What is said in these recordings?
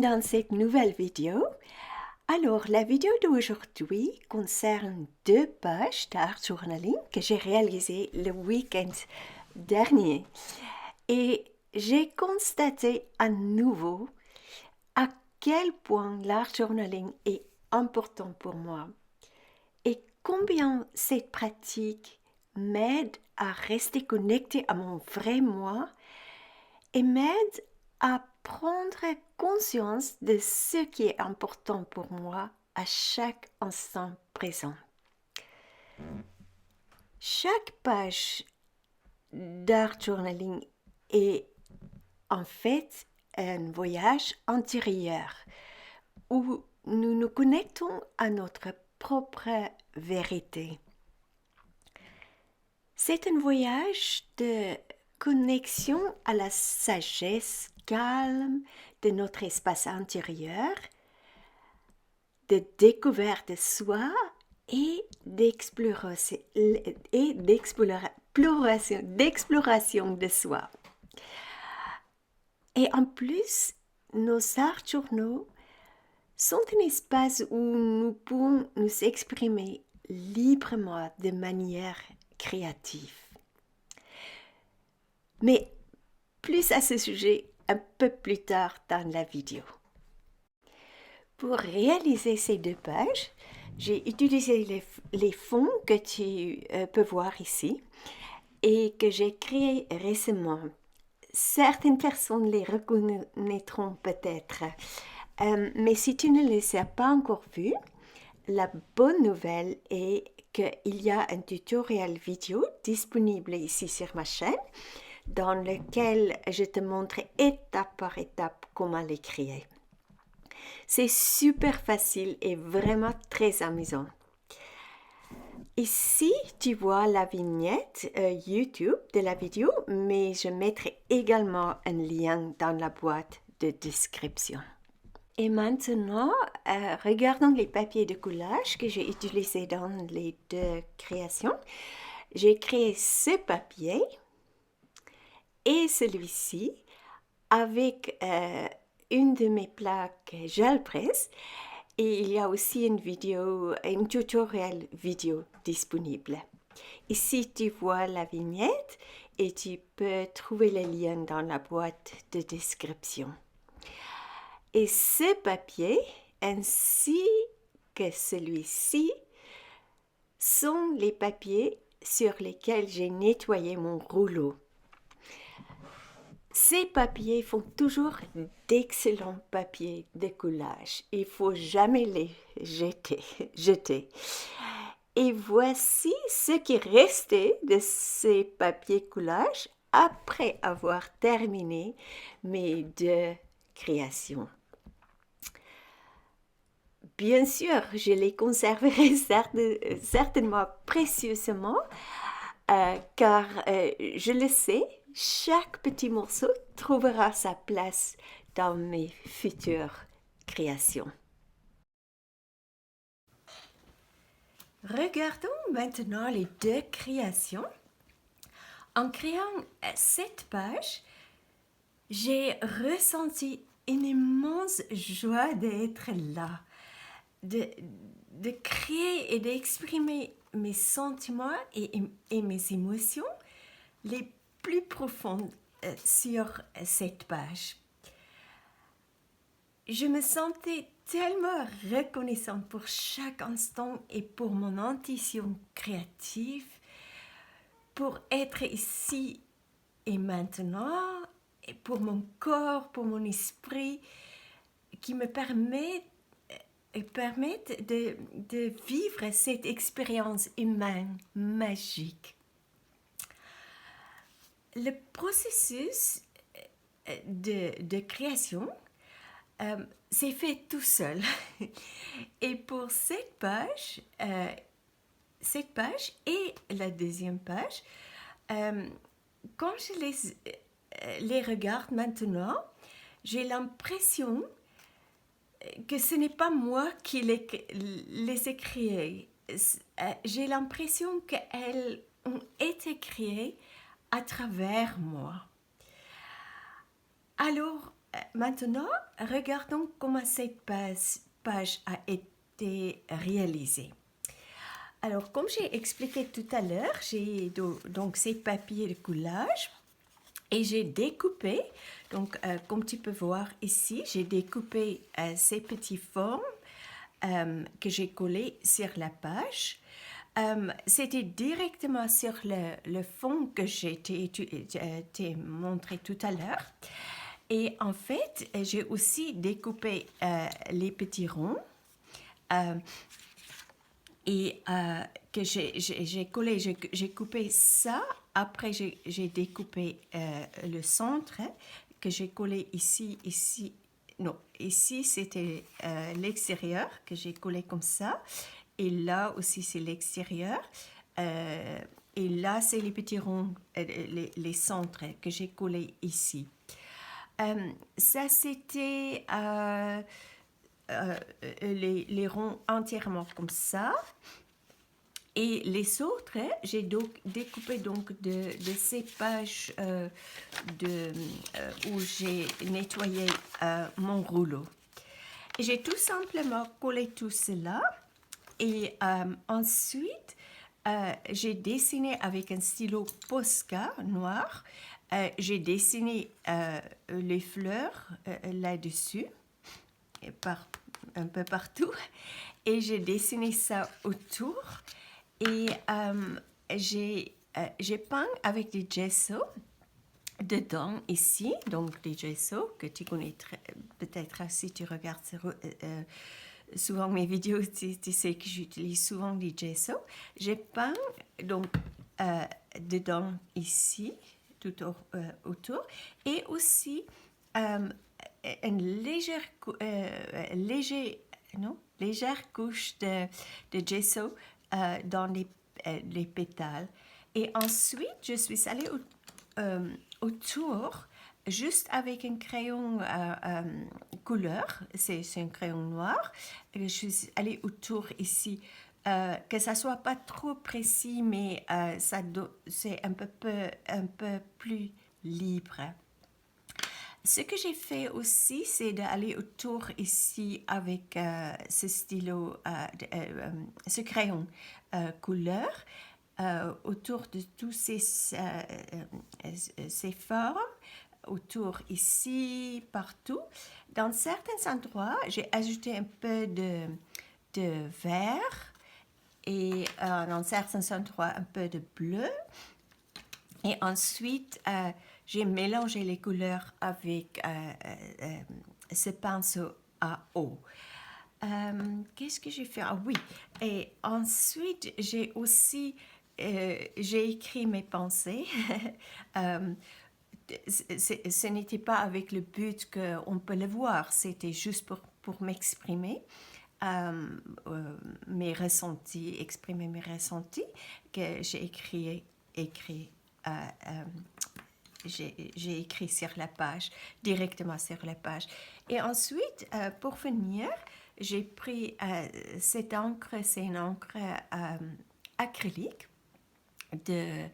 dans cette nouvelle vidéo. Alors, la vidéo d'aujourd'hui concerne 2 pages d'art journaling que j'ai réalisées le week-end dernier. Et j'ai constaté à nouveau à quel point l'art journaling est important pour moi et combien cette pratique m'aide à rester connectée à mon vrai moi et m'aide à prendre conscience de ce qui est important pour moi à chaque instant présent. Chaque page d'art journaling est en fait un voyage intérieur où nous nous connectons à notre propre vérité. C'est un voyage de connexion à la sagesse calme de notre espace intérieur, de découverte de soi et d'exploration de soi. Et en plus, nos art journaux sont un espace où nous pouvons nous exprimer librement de manière créative. Mais plus à ce sujet un peu plus tard dans la vidéo. Pour réaliser ces 2 pages, j'ai utilisé les fonds que tu peux voir ici et que j'ai créés récemment. Certaines personnes les reconnaîtront peut-être, mais si tu ne les as pas encore vus, la bonne nouvelle est qu'il y a un tutoriel vidéo disponible ici sur ma chaîne dans lequel je te montre étape par étape comment les créer. C'est super facile et vraiment très amusant. Ici, tu vois la vignette YouTube de la vidéo, mais je mettrai également un lien dans la boîte de description. Et maintenant, regardons les papiers de collage que j'ai utilisés dans les 2 créations. J'ai créé ce papier et celui-ci avec une de mes plaques gel presse et il y a aussi un tutoriel vidéo disponible. Ici, tu vois la vignette et tu peux trouver les liens dans la boîte de description. Et ce papier, ainsi que celui-ci, sont les papiers sur lesquels j'ai nettoyé mon rouleau. Ces papiers font toujours d'excellents papiers de collage. Il ne faut jamais les jeter. Et voici ce qui restait de ces papiers collage après avoir terminé mes 2 créations. Bien sûr, je les conserverai certainement précieusement, car je le sais, chaque petit morceau trouvera sa place dans mes futures créations. Regardons maintenant les 2 créations. En créant cette page, j'ai ressenti une immense joie d'être là, de créer et d'exprimer mes sentiments et mes émotions les plus profondes sur cette page. Je me sentais tellement reconnaissante pour chaque instant et pour mon intuition créative, pour être ici et maintenant, et pour mon corps, pour mon esprit, qui me permettent de vivre cette expérience humaine magique. Le processus de création s'est fait tout seul. Et pour cette page et la 2e page, quand je les regarde maintenant, j'ai l'impression que ce n'est pas moi qui les ai créées. J'ai l'impression qu'elles ont été créées à travers moi. Alors, maintenant, regardons comment cette page a été réalisée. Alors, comme j'ai expliqué tout à l'heure, j'ai donc ces papiers de coulage et j'ai découpé, donc comme tu peux voir ici, j'ai découpé ces petites formes que j'ai collées sur la page. C'était directement sur le fond que j'ai montré tout à l'heure. Et en fait, j'ai aussi découpé les petits ronds. Et que j'ai collé, j'ai coupé ça. Après, j'ai découpé le centre que j'ai collé ici, ici. Non, ici, c'était l'extérieur que j'ai collé comme ça. Et là aussi, c'est l'extérieur. Et là, c'est les petits ronds, les centres que j'ai collés ici. Ça, c'était les ronds entièrement comme ça. Et les autres, j'ai donc découpé donc de ces pages où j'ai nettoyé mon rouleau. J'ai tout simplement collé tout cela et ensuite j'ai dessiné avec un stylo Posca noir. J'ai dessiné les fleurs là-dessus, un peu partout, et j'ai dessiné ça autour. Et j'ai peint avec des gesso dedans ici, donc des gesso que tu connais peut-être si tu regardes souvent mes vidéos, tu sais que j'utilise souvent des gesso. J'ai peint donc dedans ici, tout autour, et aussi une légère couche de gesso dans les pétales. Et ensuite, je suis allée autour, juste avec un crayon couleur, c'est un crayon noir. Je suis allée autour ici, que ça soit pas trop précis, mais c'est un peu plus libre. Ce que j'ai fait aussi, c'est d'aller autour ici avec ce stylo, ce crayon couleur, autour de tous ces formes, autour ici, partout. Dans certains endroits, j'ai ajouté un peu de vert et dans certains endroits, un peu de bleu. Et ensuite, j'ai mélangé les couleurs avec ce pinceau à eau. Qu'est-ce que j'ai fait? Ah oui, et ensuite, j'ai aussi j'ai écrit mes pensées. Ce n'était pas avec le but qu'on peut le voir, c'était juste pour m'exprimer. Mes ressentis, exprimer mes ressentis que j'ai écrit j'ai écrit sur la page, directement sur la page. Et ensuite, pour finir, j'ai pris cette encre, c'est une encre acrylique je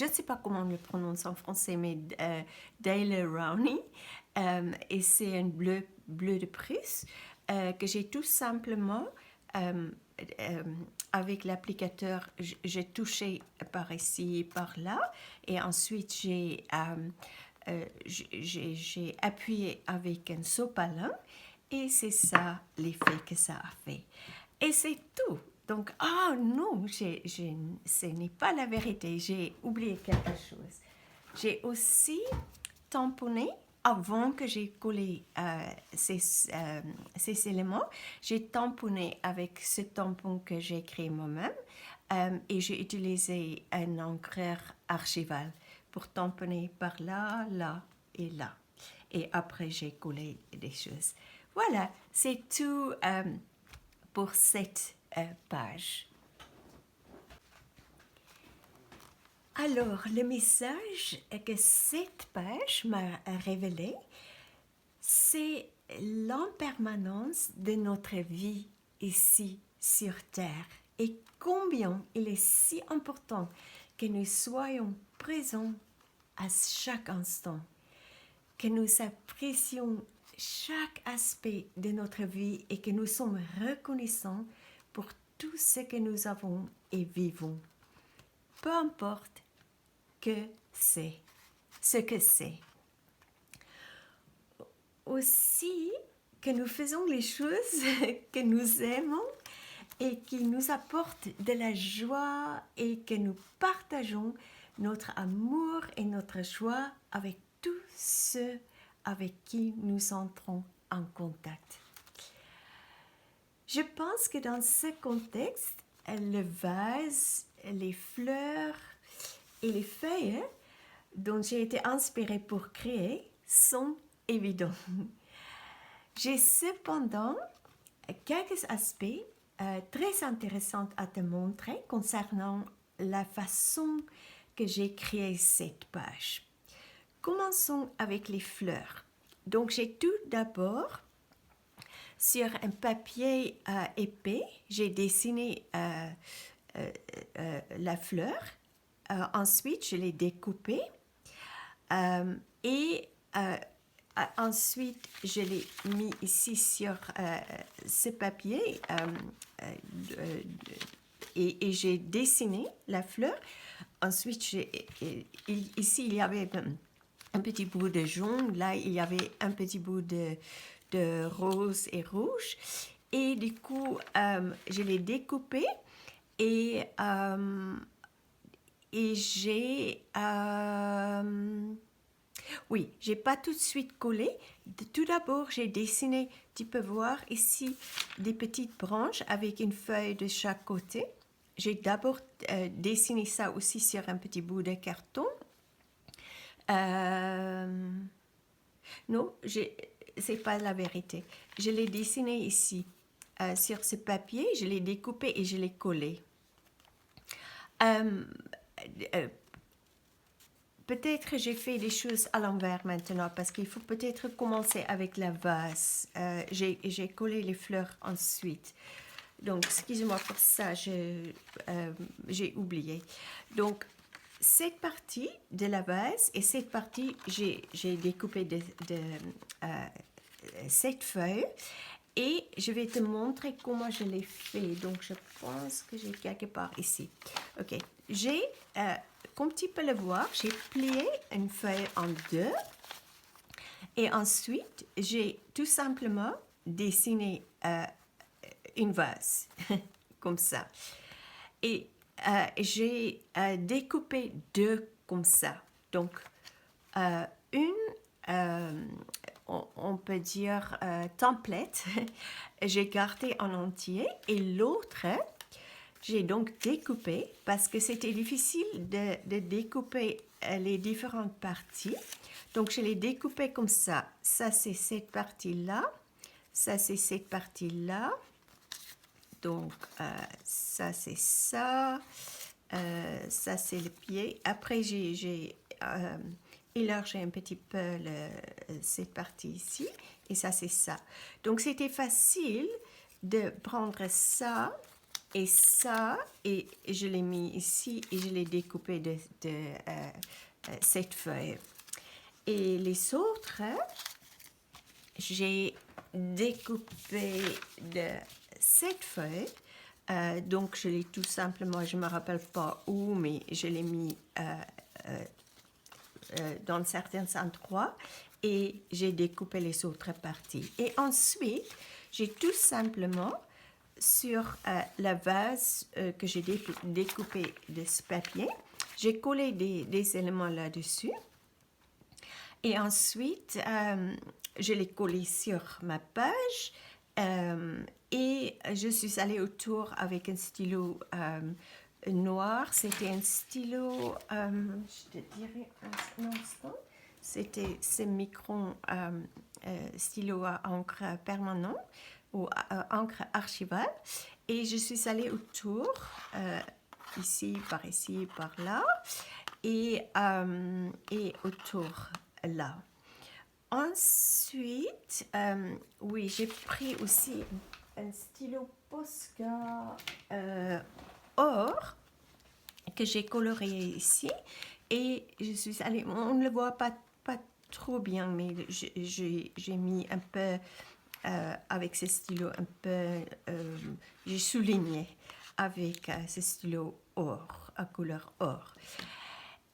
ne sais pas comment on le prononce en français, mais Daler-Rowney. Et c'est un bleu de Prusse que j'ai tout simplement avec l'applicateur, j'ai touché par ici, par là, et ensuite j'ai appuyé avec un sopalin, et c'est ça l'effet que ça a fait. Et c'est tout. Donc, non, ce n'est pas la vérité, j'ai oublié quelque chose. J'ai aussi tamponné avant que j'ai collé ces éléments, j'ai tamponné avec ce tampon que j'ai créé moi-même et j'ai utilisé un encreur archival pour tamponner par là, là et là. Et après, j'ai collé des choses. Voilà, c'est tout pour cette page. Alors, le message que cette page m'a révélé, c'est l'impermanence de notre vie ici sur Terre et combien il est si important que nous soyons présents à chaque instant. que nous apprécions chaque aspect de notre vie et que nous sommes reconnaissants pour tout ce que nous avons et vivons. Peu importe ce que c'est. Aussi que nous faisons les choses que nous aimons et qui nous apportent de la joie et que nous partageons notre amour et notre joie avec tous ceux avec qui nous entrons en contact. Je pense que dans ce contexte, le vase, les fleurs et les feuilles dont j'ai été inspirée pour créer sont évidents. J'ai cependant quelques aspects très intéressants à te montrer concernant la façon que j'ai créé cette page. Commençons avec les fleurs. Donc j'ai tout d'abord sur un papier épais, j'ai dessiné la fleur. Ensuite, je l'ai découpée et ensuite, je l'ai mis ici sur ce papier et j'ai dessiné la fleur. Ensuite, ici, il y avait un petit bout de jaune. Là, il y avait un petit bout de rose et rouge. Et du coup, je l'ai découpé et j'ai... oui, j'ai pas tout de suite collé. Tout d'abord, j'ai dessiné, tu peux voir ici, des petites branches avec une feuille de chaque côté. J'ai d'abord dessiné ça aussi sur un petit bout de carton. Non, c'est pas la vérité. Je l'ai dessiné ici sur ce papier, je l'ai découpé et je l'ai collé. Peut-être j'ai fait des choses à l'envers maintenant parce qu'il faut peut-être commencer avec la vase. J'ai collé les fleurs ensuite. Donc, excusez-moi pour ça, j'ai oublié. Donc, cette partie de la vase et cette partie, j'ai découpé cette feuille et je vais te montrer comment je l'ai fait. Donc, je pense que j'ai quelque part ici. Ok, comme tu peux le voir, j'ai plié une feuille en deux et ensuite, j'ai tout simplement dessiné une vase, comme ça. Et j'ai découpé deux comme ça. Donc, on peut dire template, j'ai gardé en entier et l'autre, j'ai donc découpé parce que c'était difficile de découper les différentes parties. Donc, je l'ai découpé comme ça. Ça, c'est cette partie-là. Ça, c'est cette partie-là. Donc, ça, c'est ça. Ça, c'est le pied. Après, j'ai élargi un petit peu cette partie ici. Et ça, c'est ça. Donc, c'était facile de prendre ça et ça. Et je l'ai mis ici et je l'ai découpé de cette feuille. Et les autres, j'ai découpé de cette feuille. Donc, je l'ai tout simplement, je ne me rappelle pas où, mais je l'ai mis dans certains endroits et j'ai découpé les autres parties. Et ensuite, j'ai tout simplement, sur la vase que j'ai découpé de ce papier, j'ai collé des éléments là-dessus. Et ensuite, je l'ai collé sur ma page et je suis allée autour avec un stylo noir. C'était un stylo, je te dirais un instant, c'était ce micron stylo à encre permanent ou encre archivale. Et je suis allée autour, ici, par là, et autour là. Ensuite, oui, j'ai pris aussi un stylo Posca or que j'ai colorié ici et je suis allée, on ne le voit pas trop bien, mais j'ai mis un peu, avec ce stylo, un peu, j'ai souligné avec ce stylo or, à couleur or.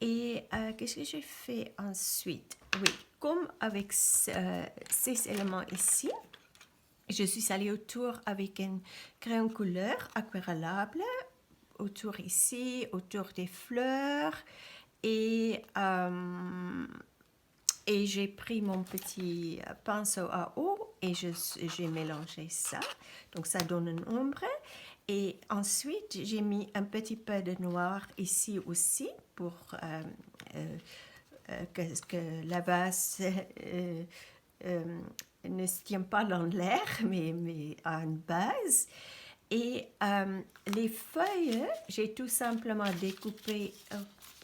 Et qu'est-ce que j'ai fait ensuite? Oui, comme avec ces éléments ici, je suis allée autour avec un crayon couleur aquarellable, autour ici, autour des fleurs, et j'ai pris mon petit pinceau à eau et j'ai mélangé ça. Donc ça donne une ombre. Et ensuite, j'ai mis un petit peu de noir ici aussi pour que la vase ne se tient pas dans l'air, mais à une base. Et les feuilles, j'ai tout simplement découpé.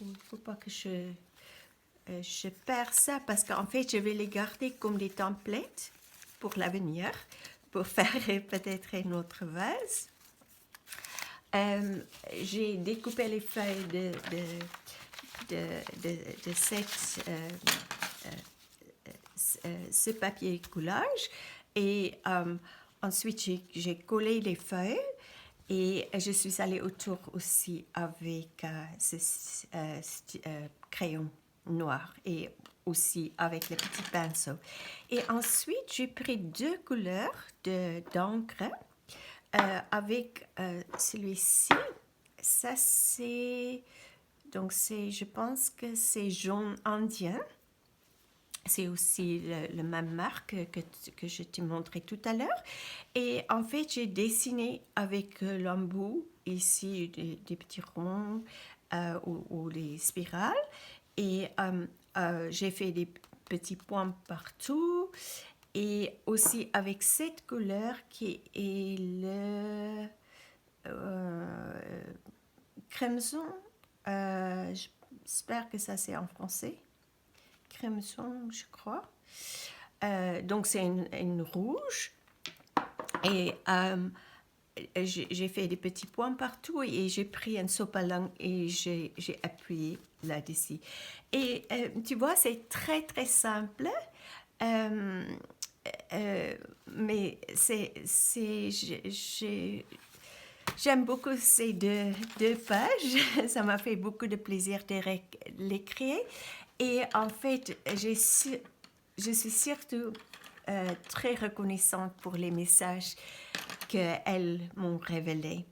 Il ne faut pas que je perds ça parce qu'en fait, je vais les garder comme des templates pour l'avenir, pour faire peut-être une autre vase. J'ai découpé les feuilles de ce papier coulage et ensuite j'ai collé les feuilles et je suis allée autour aussi avec ce crayon noir et aussi avec le petit pinceau. Et ensuite, j'ai pris 2 couleurs d'encre avec celui-ci. Ça, c'est... Donc, je pense que c'est jaune indien. C'est aussi la même marque que je t'ai montré tout à l'heure. Et en fait, j'ai dessiné avec l'embout ici des petits ronds ou les spirales. Et j'ai fait des petits points partout. Et aussi avec cette couleur qui est le crimson. J'espère que ça c'est en français. Crimson, je crois. Donc c'est une rouge. Et j'ai fait des petits points partout et j'ai pris un sopalin et j'ai appuyé là-dessus. Et tu vois, c'est très très simple. Mais j'aime beaucoup ces deux pages. Ça m'a fait beaucoup de plaisir de les créer. Et en fait, je suis surtout très reconnaissante pour les messages qu'elles m'ont révélés.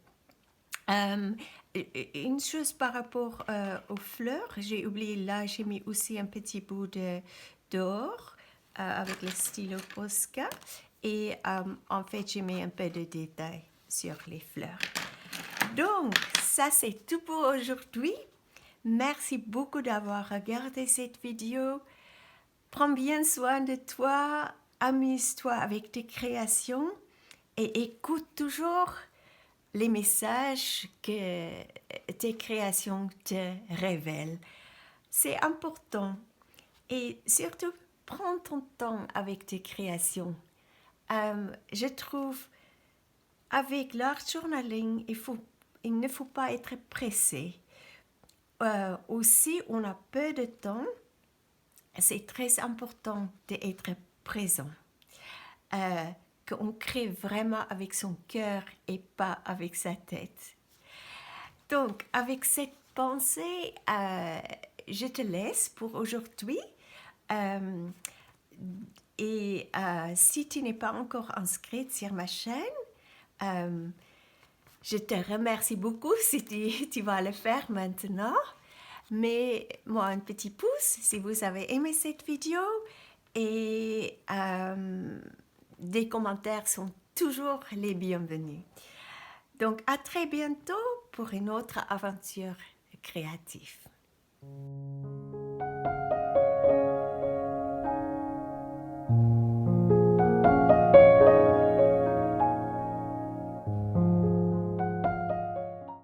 Une chose par rapport aux fleurs, j'ai oublié là, j'ai mis aussi un petit bout d'or avec le stylo Posca et en fait j'ai mis un peu de détails sur les fleurs. Donc ça c'est tout pour aujourd'hui. Merci beaucoup d'avoir regardé cette vidéo. Prends bien soin de toi, amuse-toi avec tes créations et écoute toujours les messages que tes créations te révèlent. C'est important. Et surtout, prends ton temps avec tes créations. Je trouve, avec l'art journaling, il ne faut pas être pressé. Aussi, on a peu de temps. C'est très important d'être présent. Qu'on crée vraiment avec son cœur et pas avec sa tête. Donc, avec cette pensée, je te laisse pour aujourd'hui. Et si tu n'es pas encore inscrite sur ma chaîne, je te remercie beaucoup si tu vas le faire maintenant. Mais moi, un petit pouce si vous avez aimé cette vidéo et des commentaires sont toujours les bienvenus. Donc, à très bientôt pour une autre aventure créative.